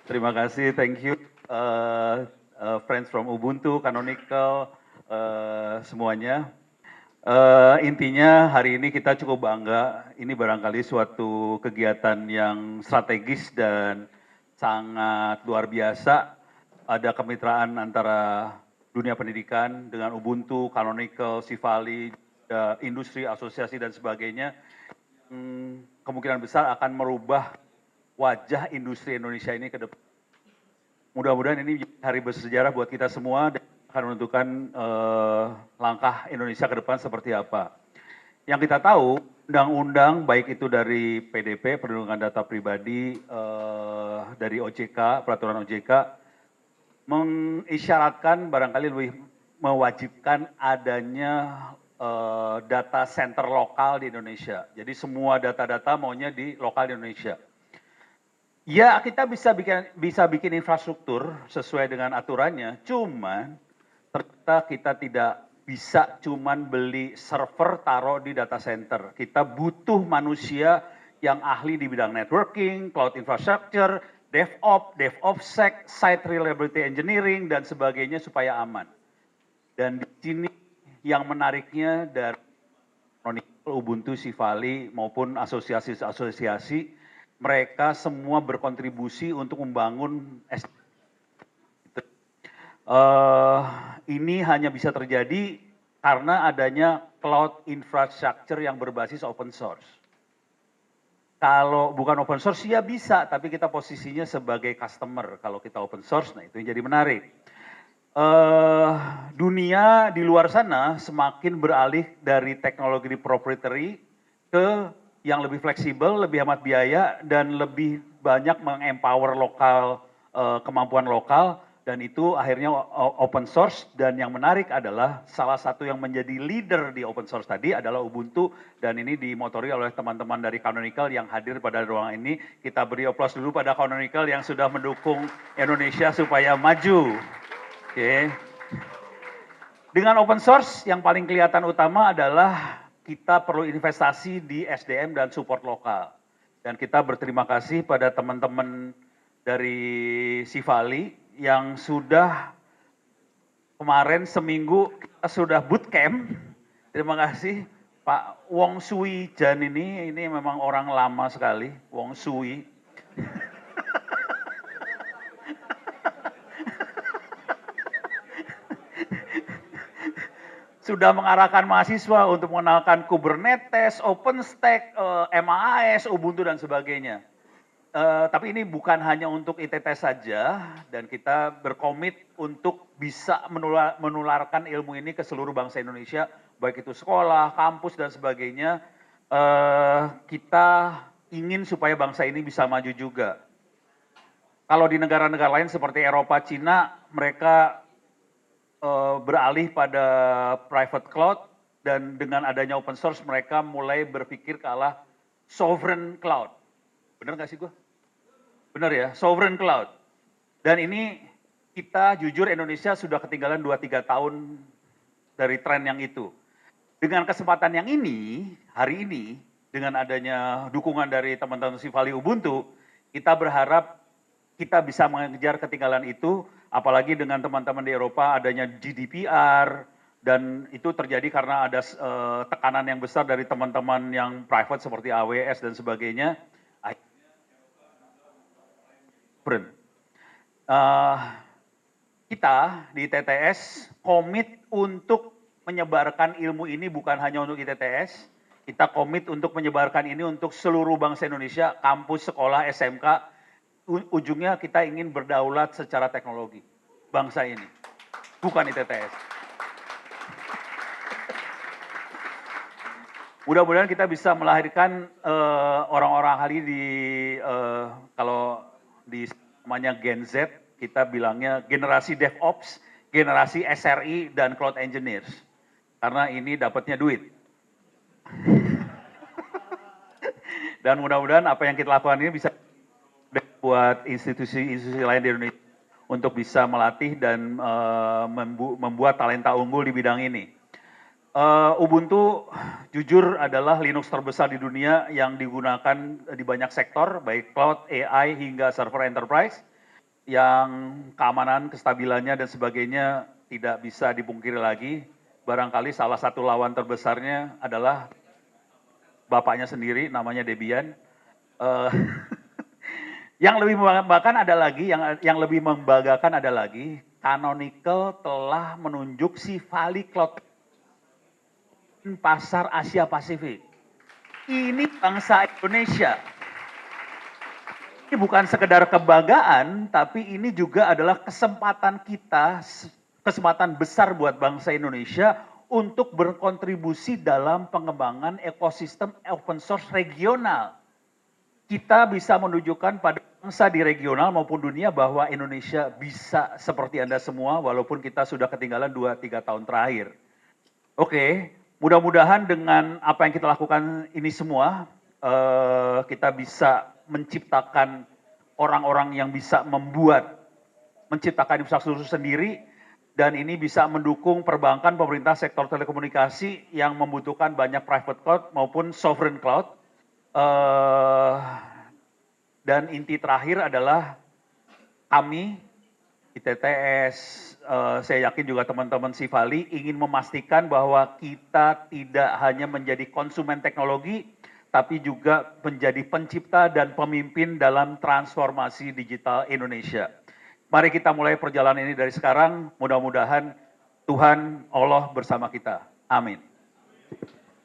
Terima kasih, thank you, friends from Ubuntu, Canonical, semuanya. Intinya hari ini kita cukup bangga, ini barangkali suatu kegiatan yang strategis dan sangat luar biasa. Ada kemitraan antara dunia pendidikan dengan Ubuntu, Canonical, Sivali, industri, asosiasi, dan sebagainya. Kemungkinan besar akan merubah wajah industri Indonesia ini ke depan. Mudah-mudahan ini hari bersejarah buat kita semua dan akan menentukan langkah Indonesia ke depan seperti apa. Yang kita tahu, undang-undang baik itu dari PDP, Perlindungan Data Pribadi, dari OJK, Peraturan OJK, mengisyaratkan barangkali lebih mewajibkan adanya data center lokal di Indonesia. Jadi semua data-data maunya di lokal di Indonesia. Ya, kita bisa bikin infrastruktur sesuai dengan aturannya, cuman ternyata kita tidak bisa cuman beli server taruh di data center. Kita butuh manusia yang ahli di bidang networking, cloud infrastructure, DevOps, site reliability engineering, dan sebagainya supaya aman. Dan di sini yang menariknya dari Ubuntu, Sivali, maupun asosiasi-asosiasi, mereka semua berkontribusi untuk membangun ini hanya bisa terjadi karena adanya cloud infrastructure yang berbasis open source. Kalau bukan open source ya bisa, tapi kita posisinya sebagai customer. Kalau kita open source, nah itu yang jadi menarik. Dunia di luar sana semakin beralih dari teknologi proprietary ke yang lebih fleksibel, lebih hemat biaya, dan lebih banyak mengempower lokal, kemampuan lokal, dan itu akhirnya open source. Dan yang menarik adalah salah satu yang menjadi leader di open source tadi adalah Ubuntu, dan ini dimotori oleh teman-teman dari Canonical yang hadir pada ruangan ini. Kita beri aplaus dulu pada Canonical yang sudah mendukung Indonesia supaya maju. Oke. Dengan open source yang paling kelihatan utama adalah kita perlu investasi di SDM dan support lokal. Dan kita berterima kasih pada teman-teman dari Sivali yang sudah kemarin seminggu kita sudah bootcamp. Terima kasih Pak Wong Sui Jan ini memang orang lama sekali, Wong Sui. Sudah mengarahkan mahasiswa untuk mengenalkan Kubernetes, OpenStack, MAAS, Ubuntu, dan sebagainya. Tapi ini bukan hanya untuk ITT saja, dan kita berkomit untuk bisa menularkan ilmu ini ke seluruh bangsa Indonesia, baik itu sekolah, kampus, dan sebagainya. Kita ingin supaya bangsa ini bisa maju juga. Kalau di negara-negara lain seperti Eropa, Cina, mereka beralih pada private cloud, dan dengan adanya open source mereka mulai berpikir ke arah sovereign cloud. Benar nggak sih gue? Benar ya, sovereign cloud. Dan ini kita jujur Indonesia sudah ketinggalan 2-3 tahun dari tren yang itu. Dengan kesempatan yang ini, hari ini, dengan adanya dukungan dari teman-teman Sivali Ubuntu, kita berharap kita bisa mengejar ketinggalan itu, apalagi dengan teman-teman di Eropa adanya GDPR, dan itu terjadi karena ada tekanan yang besar dari teman-teman yang private seperti AWS dan sebagainya. Kita di TTS komit untuk menyebarkan ilmu ini bukan hanya untuk ITTS, kita komit untuk menyebarkan ini untuk seluruh bangsa Indonesia, kampus, sekolah, SMK. Ujungnya kita ingin berdaulat secara teknologi bangsa ini, bukan ITTS. Mudah-mudahan kita bisa melahirkan orang-orang ahli di kalau di namanya Gen Z, kita bilangnya generasi DevOps, generasi SRE, dan Cloud Engineers. Karena ini dapatnya duit. Dan mudah-mudahan apa yang kita lakukan ini bisa buat institusi-institusi lain di Indonesia untuk bisa melatih dan membuat talenta unggul di bidang ini. Ubuntu jujur adalah Linux terbesar di dunia yang digunakan di banyak sektor, baik cloud, AI, hingga server enterprise. yang keamanan, kestabilannya dan sebagainya tidak bisa dipungkiri lagi. Barangkali salah satu lawan terbesarnya adalah bapaknya sendiri, namanya Debian. Yang lebih membanggakan ada lagi, yang lebih membanggakan ada lagi, Canonical telah menunjuk si Vali Cloud pasar Asia Pasifik. Ini bangsa Indonesia. Ini bukan sekedar kebanggaan, tapi ini juga adalah kesempatan kita, kesempatan besar buat bangsa Indonesia untuk berkontribusi dalam pengembangan ekosistem open source regional. Kita bisa menunjukkan pada bangsa di regional maupun dunia bahwa Indonesia bisa seperti Anda semua, walaupun kita sudah ketinggalan 2-3 tahun terakhir. Oke, mudah-mudahan dengan apa yang kita lakukan ini semua, kita bisa menciptakan orang-orang yang bisa menciptakan infrastruktur sendiri, dan ini bisa mendukung perbankan, pemerintah, sektor telekomunikasi yang membutuhkan banyak private cloud maupun sovereign cloud. Dan inti terakhir adalah kami, ITTS, saya yakin juga teman-teman Sivali ingin memastikan bahwa kita tidak hanya menjadi konsumen teknologi, tapi juga menjadi pencipta dan pemimpin dalam transformasi digital Indonesia. Mari kita mulai perjalanan ini dari sekarang, mudah-mudahan Tuhan Allah bersama kita. Amin.